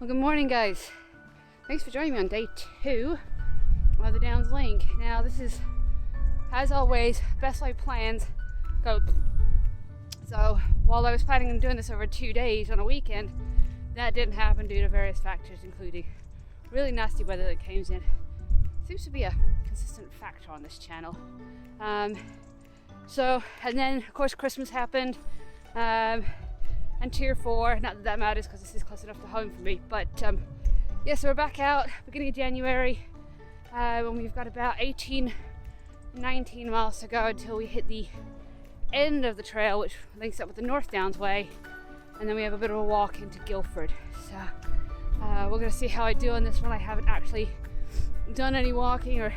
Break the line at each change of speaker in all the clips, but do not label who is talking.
Well, good morning, guys. Thanks for joining me on day 2 of the DownsLink. Now, this is, as always, best laid plans go. So, while I was planning on doing this over 2 days on a weekend, that didn't happen due to various factors, including really nasty weather that came in. Seems to be a consistent factor on this channel. And then, of course, Christmas happened. And Tier 4, not that that matters because this is close enough to home for me, but yeah, so we're back out beginning of January when we've got about 18-19 miles to go until we hit the end of the trail, which links up with the North Downs Way, and then we have a bit of a walk into Guildford. So we're going to see how I do on this one. I haven't actually done any walking or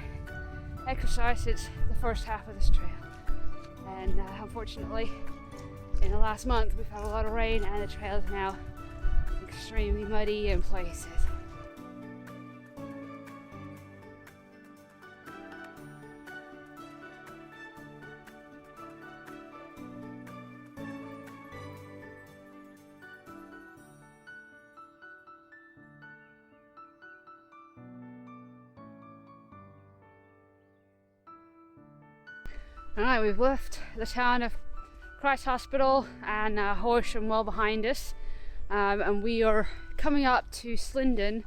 exercise since the first half of this trail, and unfortunately in the last month we've had a lot of rain and the trail is now extremely muddy in places. Alright, we've left the town of Christ Hospital and Horsham well behind us, and we are coming up to Steyning,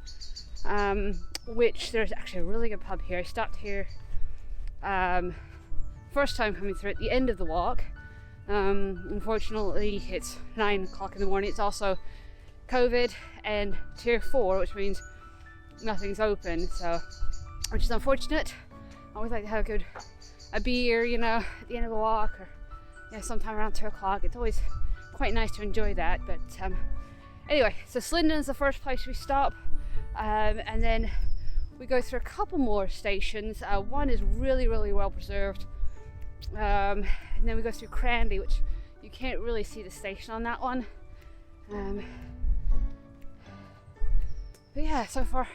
which there's actually a really good pub here. I stopped here first time coming through at the end of the walk. Unfortunately it's 9 o'clock in the morning. It's also COVID and Tier 4, which means nothing's open, so which is unfortunate. I always like to have a beer, you know, at the end of the walk, or sometime around 2 o'clock. It's always quite nice to enjoy that. But anyway, so Steyning is the first place we stop, and then we go through a couple more stations. One is really well preserved, and then we go through Cranleigh, which you can't really see the station on that one. But yeah, so far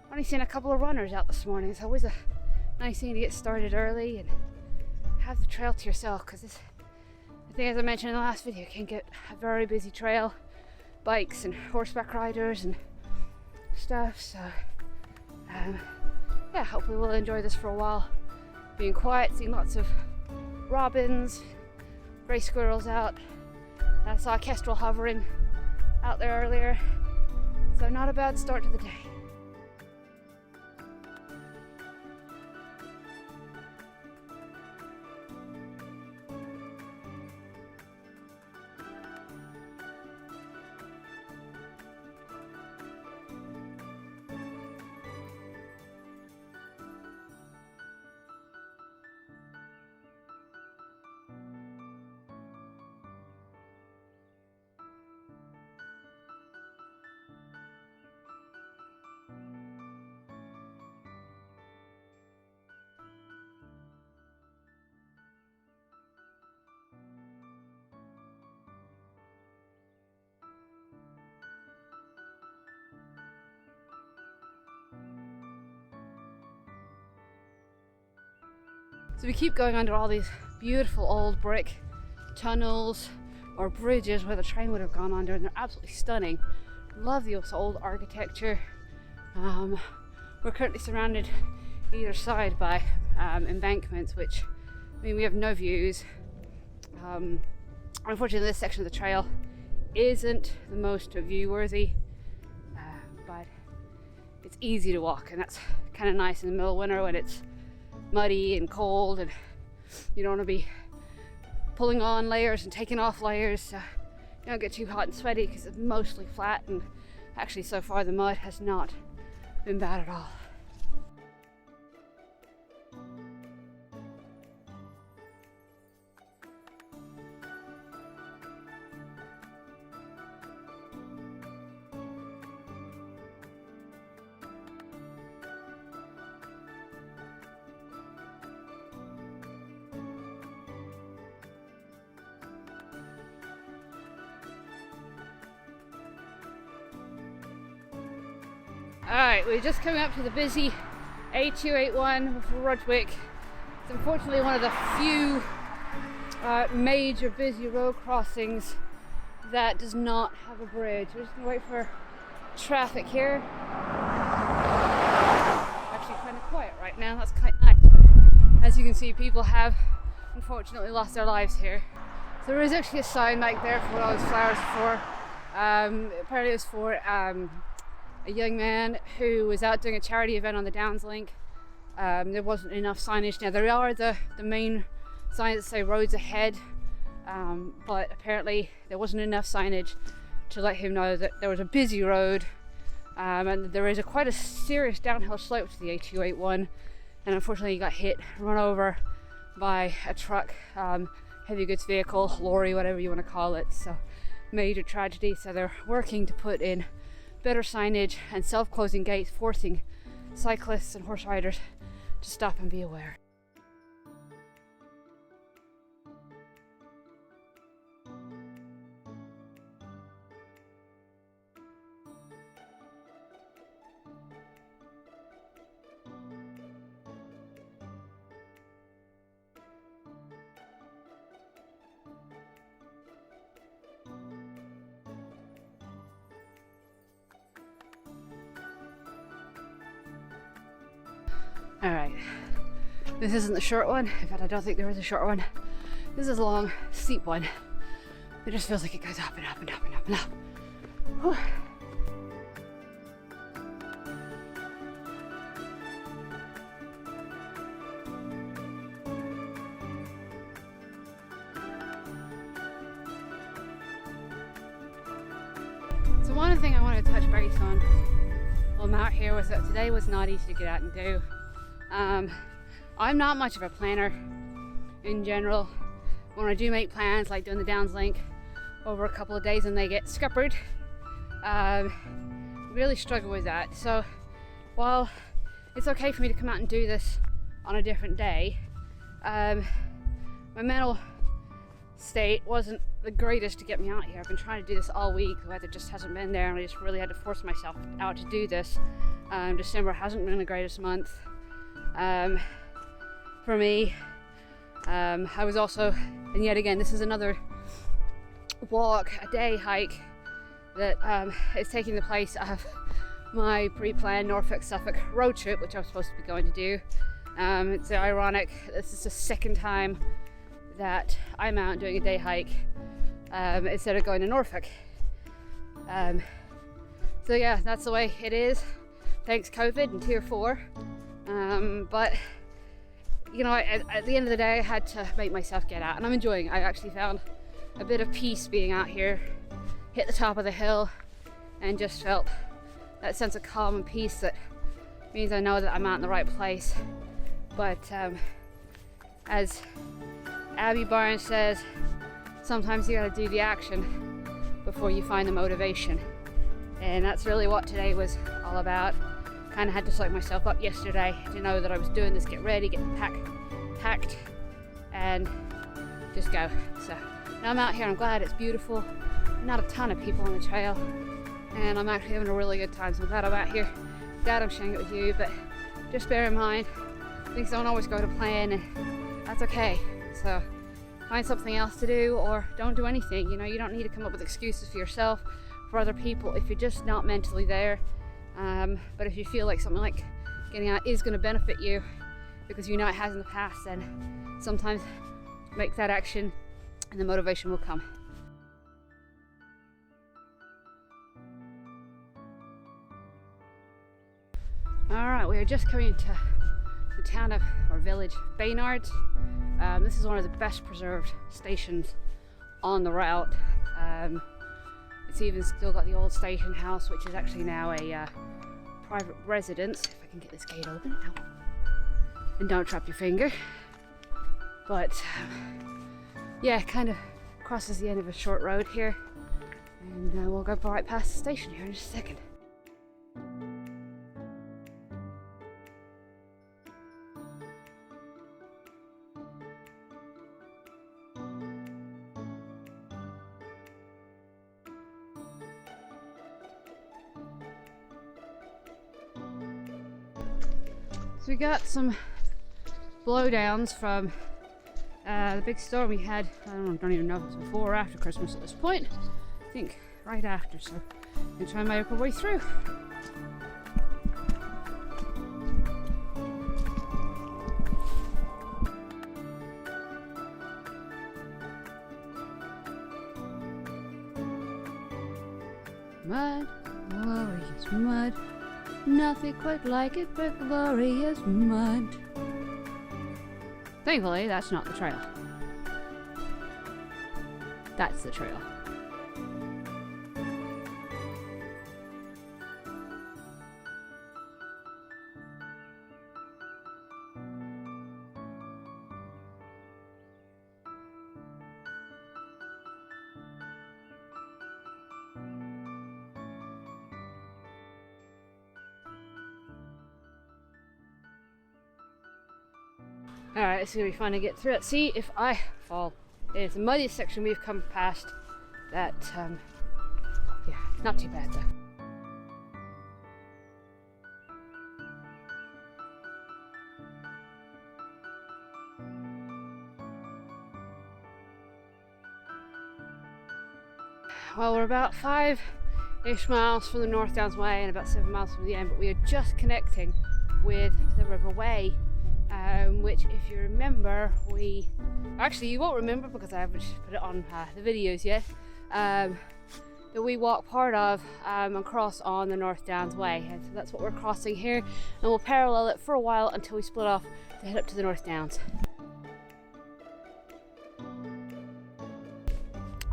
I've only seen a couple of runners out this morning. It's always a nice thing to get started early and have the trail to yourself, because this, I think, as I mentioned in the last video, can get a very busy trail, bikes and horseback riders and stuff. So yeah, hopefully we'll enjoy this for a while, being quiet, seeing lots of robins, grey squirrels out. I saw a kestrel hovering out there earlier, so not a bad start to the day. So we keep going under all these beautiful old brick tunnels or bridges where the train would have gone under, and they're absolutely stunning. Love the old architecture. We're currently surrounded either side by embankments, which, I mean, we have no views. Unfortunately, this section of the trail isn't the most view worthy, but it's easy to walk, and that's kind of nice in the middle of winter when it's muddy and cold and you don't want to be pulling on layers and taking off layers, so you don't get too hot and sweaty, because it's mostly flat, and actually so far the mud has not been bad at all. Alright, we're just coming up to the busy A281 for Rudwick. It's unfortunately one of the few major busy road crossings that does not have a bridge. We're just going to wait for traffic here. Actually kind of quiet right now, that's quite nice. But as you can see, people have unfortunately lost their lives here. So there is actually a sign back there for what all those flowers for. Apparently it was for a young man who was out doing a charity event on the DownsLink. There wasn't enough signage. Now there are the main signs that say roads ahead, but apparently there wasn't enough signage to let him know that there was a busy road, and there is quite a serious downhill slope to the A281, and unfortunately he got hit, run over by a truck, heavy goods vehicle, lorry, whatever you want to call it. So major tragedy. So they're working to put in better signage and self-closing gates, forcing cyclists and horse riders to stop and be aware. Alright, this isn't the short one. In fact, I don't think there is a short one. This is a long, steep one. It just feels like it goes up and up and up and up and up. Whew. So one thing I want to touch base on while I'm out here was that today was not easy to get out and do. I'm not much of a planner in general. When I do make plans, like doing the DownsLink over a couple of days and they get scuppered, really struggle with that. So while it's okay for me to come out and do this on a different day, my mental state wasn't the greatest to get me out here. I've been trying to do this all week. The weather just hasn't been there, and I just really had to force myself out to do this. December hasn't been the greatest month for me. I was also, and yet again, this is another walk, a day hike that is taking the place of my pre-planned Norfolk-Suffolk road trip, which I was supposed to be going to do. It's ironic, this is the second time that I'm out doing a day hike instead of going to Norfolk. So yeah, that's the way it is. Thanks COVID and Tier 4. But you know, at the end of the day, I had to make myself get out, and I'm enjoying it. I actually found a bit of peace being out here, hit the top of the hill, and just felt that sense of calm and peace that means I know that I'm out in the right place. But as Abby Barnes says, sometimes you gotta do the action before you find the motivation. And that's really what today was all about. Kind of had to psych myself up yesterday to know that I was doing this, get ready, get packed, and just go. So now I'm out here, I'm glad it's beautiful. Not a ton of people on the trail, and I'm actually having a really good time, so I'm glad I'm out here. Glad I'm sharing it with you, but just bear in mind, things don't always go to plan, and that's okay. So find something else to do, or don't do anything. You know, you don't need to come up with excuses for yourself, for other people, if you're just not mentally there. But if you feel like something like getting out is going to benefit you because you know it has in the past, then sometimes make that action and the motivation will come. Alright, we are just coming into the town of, or village, Baynard. This is one of the best preserved stations on the route. It's even still got the old station house, which is actually now a private residence. If I can get this gate open. Ow. And don't trap your finger. But yeah, kind of crosses the end of a short road here, and we'll go right past the station here in just a second. So we got some blowdowns from the big storm we had. I don't even know if it was before or after Christmas at this point. I think right after, so and try and make our way through. Mud, glorious mud, nothing quite like it but glorious mud. Thankfully, that's not the trail. That's the trail. Alright, it's going to be fun to get through it. See if I fall. It's the muddiest section we've come past. That, yeah, not too bad though. Well, we're about 5-ish miles from the North Downs Way and about 7 miles from the end, but we are just connecting with the River Way. Which, if you remember, actually you won't remember because I haven't put it on the videos yet, that we walk part of and cross on the North Downs Way, and so that's what we're crossing here, and we'll parallel it for a while until we split off to head up to the North Downs.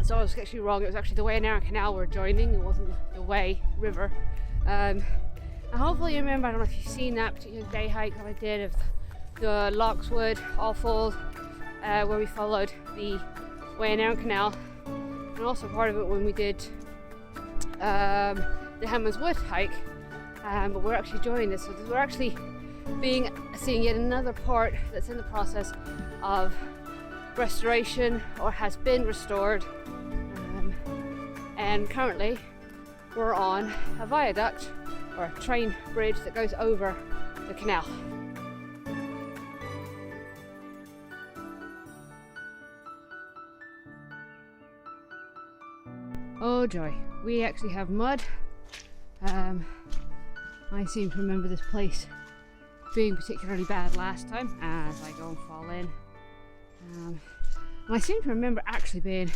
So I was actually wrong, it was actually the Way and Arran Canal we're joining, it wasn't the Way River. And hopefully you remember, I don't know if you've seen that particular day hike that I did of the Lockswood, Allfold, where we followed the Way and Arran Canal, and also part of it when we did the Hammond's Wood hike, but we're actually joining this, so we're actually seeing yet another part that's in the process of restoration or has been restored, and currently we're on a viaduct or a train bridge that goes over the canal. Oh joy, we actually have mud. I seem to remember this place being particularly bad last time as I go and fall in. And I seem to remember actually being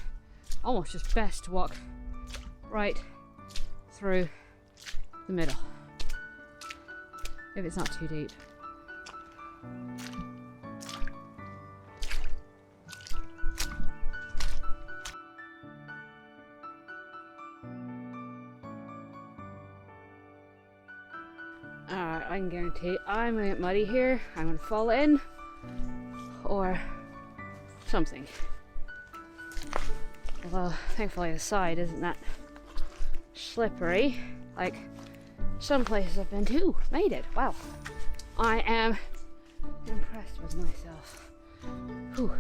almost just best to walk right through the middle, if it's not too deep. Alright, I can guarantee I'm gonna get muddy here. I'm gonna fall in or something. Although thankfully the side isn't that slippery like some places I've been to. Ooh, made it. Wow. I am impressed with myself. Whew.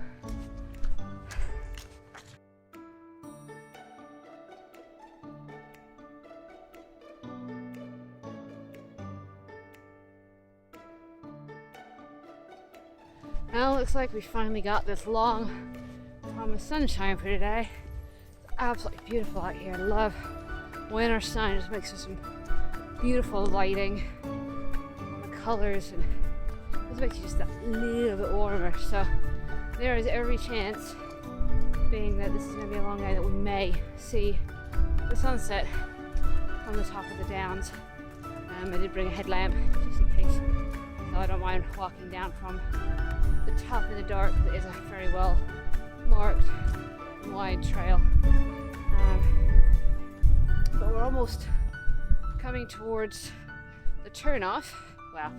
Now it looks like we finally got this long promised sunshine for today. It's absolutely beautiful out here. I love winter sun. It just makes for some beautiful lighting and the colours, and it just makes you just that little bit warmer. So there is every chance, being that this is going to be a long day, that we may see the sunset from the top of the downs. I did bring a headlamp just in case, so I don't mind walking down from the top in the dark. It is a very well marked and wide trail, but we're almost coming towards the turnoff. Well,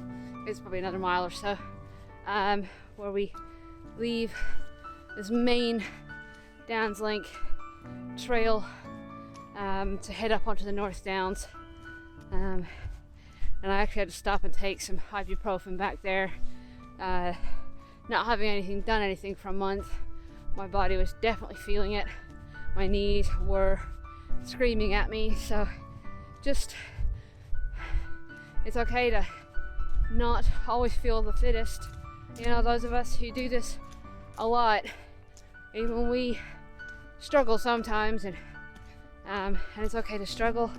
it's probably another mile or so, where we leave this main DownsLink trail to head up onto the North Downs. And I actually had to stop and take some ibuprofen back there. Not having done anything for a month, my body was definitely feeling it. My knees were screaming at me, so just, it's okay to not always feel the fittest. You know, those of us who do this a lot, even when we struggle sometimes, and it's okay to struggle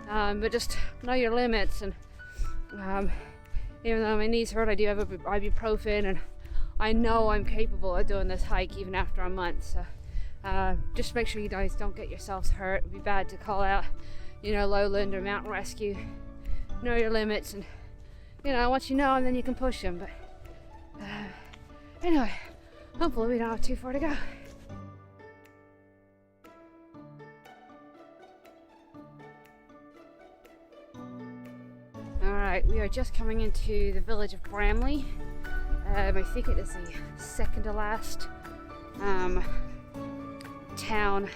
But just know your limits, and even though my knees hurt, I do have ibuprofen, and I know I'm capable of doing this hike even after a month. So just make sure you guys don't get yourselves hurt. It'd be bad to call out, lowland or mountain rescue. Know your limits, and once you know them, then you can push them. But anyway, hopefully we don't have too far to go. Alright, we are just coming into the village of Bramley. I think it is the second to last town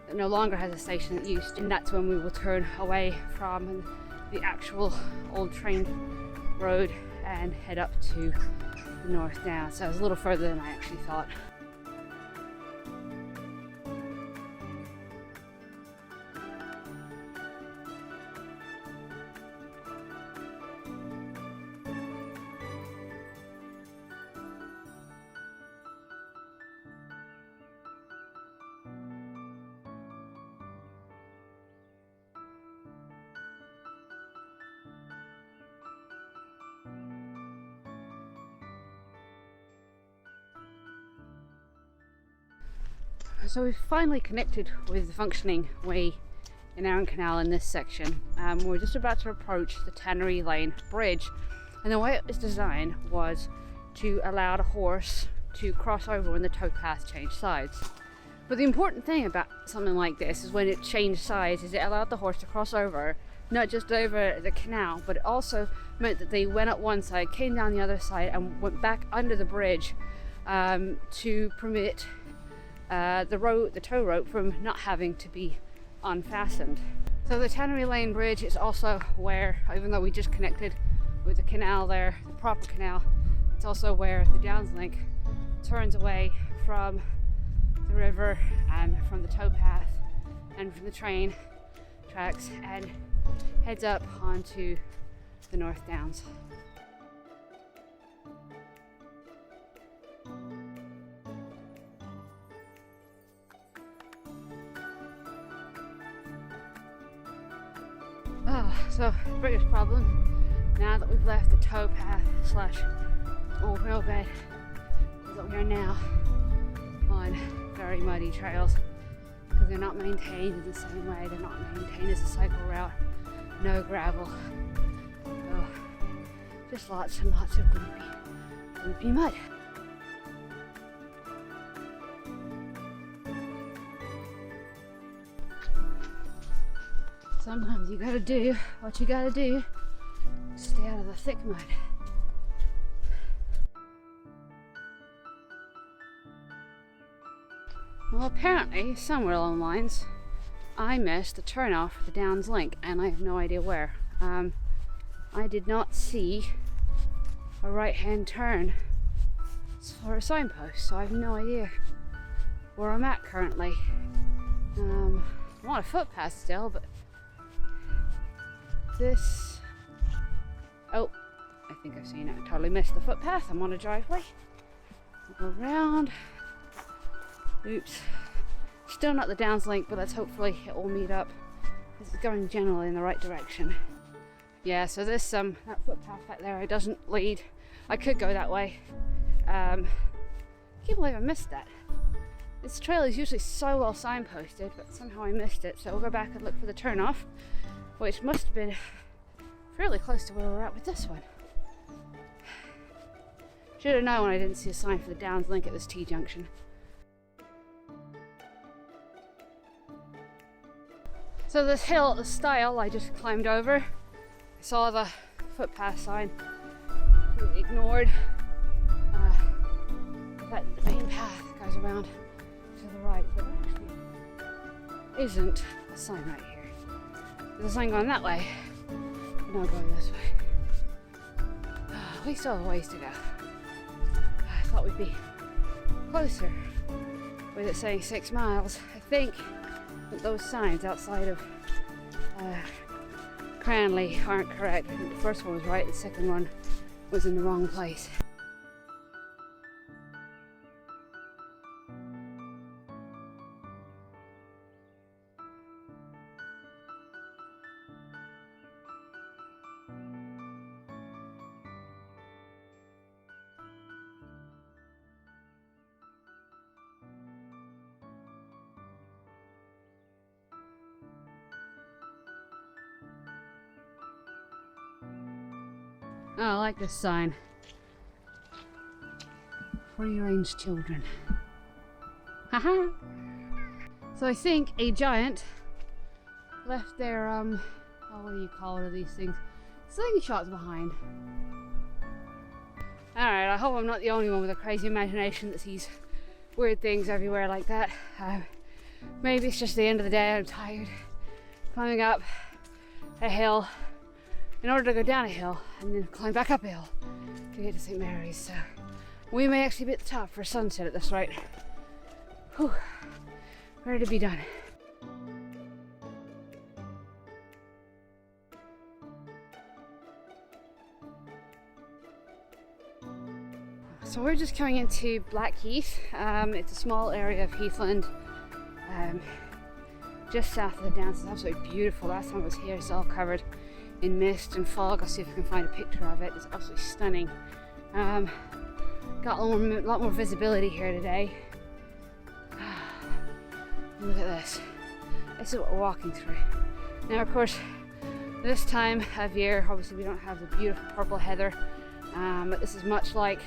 that no longer has a station that used to, and that's when we will turn away from the actual old train road and head up to the north now. So it's a little further than I actually thought. So we've finally connected with the functioning way in Arran Canal in this section. We're just about to approach the Tannery Line bridge, and the way it was designed was to allow the horse to cross over when the towpath changed sides. But the important thing about something like this is when it changed sides is it allowed the horse to cross over, not just over the canal, but it also meant that they went up one side, came down the other side, and went back under the bridge to permit the tow rope from not having to be unfastened. So the Tannery Line bridge is also where, even though we just connected with the canal there, the proper canal, it's also where the DownsLink turns away from the river and from the towpath and from the train tracks and heads up onto the North Downs. So the biggest problem now that we've left the towpath / old railbed is that we are now on very muddy trails because they're not maintained in the same way. They're not maintained as a cycle route. No gravel. So just lots and lots of gloopy mud. Sometimes you gotta do what you gotta do to stay out of the thick mud. Well, apparently, somewhere along the lines, I missed the turn off for the DownsLink, and I have no idea where. I did not see a right-hand turn for a signpost, so I have no idea where I'm at currently. I'm on a footpath still, but this... Oh, I think I've seen it. I totally missed the footpath. I'm on a driveway. I'll go around. Oops. Still not the DownsLink, but let's hopefully it will meet up. This is going generally in the right direction. Yeah, so this that footpath back there, it doesn't lead. I could go that way. I can't believe I missed that. This trail is usually so well signposted, but somehow I missed it. So we'll go back and look for the turnoff, which must have been fairly close to where we're at with this one. Should have known I didn't see a sign for the DownsLink at this T-junction. So this hill, the stile I just climbed over, I saw the footpath sign, completely ignored. But the main path goes around to the right, but there actually isn't a sign right here. There's a sign going that way, but not going this way. We still have a ways to go. I thought we'd be closer with it saying 6 miles. I think that those signs outside of Cranleigh aren't correct. I think the first one was right, the second one was in the wrong place. Oh, I like this sign. Free range children. Haha. So I think a giant left their oh, what do you call it, these things? Slingshots behind. Alright, I hope I'm not the only one with a crazy imagination that sees weird things everywhere like that. Maybe it's just the end of the day, I'm tired. Climbing up a hill in order to go down a hill and then climb back up a hill to get to St. Mary's. So we may actually be at the top for sunset at this rate. Whew. Ready to be done. So we're just coming into Blackheath. It's a small area of heathland just south of the Downs. It's absolutely beautiful. Last time I was here, it's all covered in mist and fog. I'll see if I can find a picture of it. It's absolutely stunning. Got a lot more visibility here today. Look at this. This is what we're walking through. Now, of course, this time of year, obviously we don't have the beautiful purple heather, but this is much like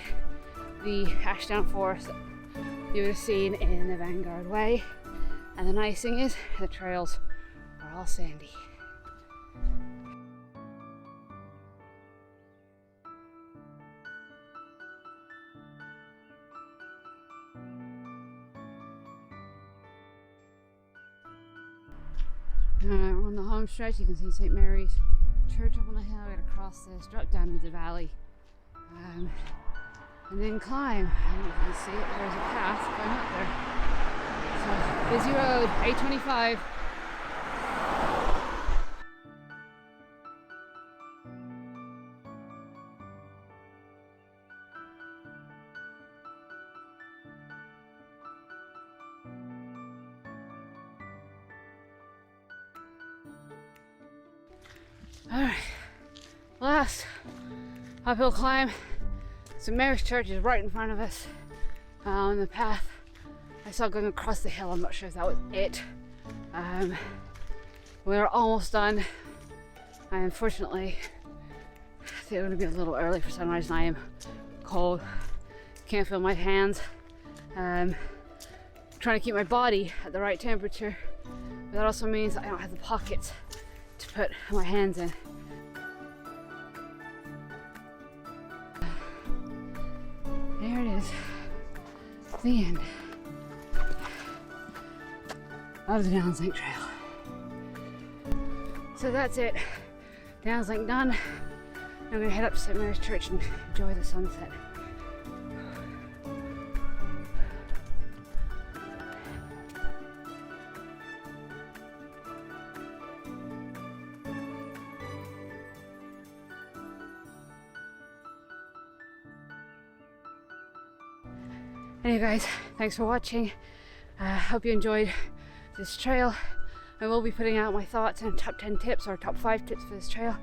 the Ashdown Forest that you would have seen in the Vanguard Way. And the nice thing is, the trails are all sandy. We're on the home stretch. You can see St. Mary's Church up on the hill. We're going to cross this, drop down into the valley, and then climb. And you can see it, there's a path going up there. So, busy road, 825. Alright, last uphill climb. St. Mary's Church is right in front of us on the path I saw going across the hill. I'm not sure if that was it. We're almost done. I unfortunately think it's going to be a little early for sunrise and I am cold. Can't feel my hands. Trying to keep my body at the right temperature, but that also means I don't have the pockets to put my hands in. There it is, the end of the DownsLink trail. So that's it, DownsLink done. I'm gonna head up to St. Mary's Church and enjoy the sunset. Anyway guys, thanks for watching. Hope you enjoyed this trail. I will be putting out my thoughts and top 10 tips or top 5 tips for this trail.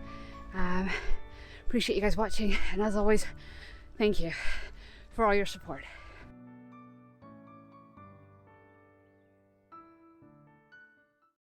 Appreciate you guys watching, and as always, thank you for all your support.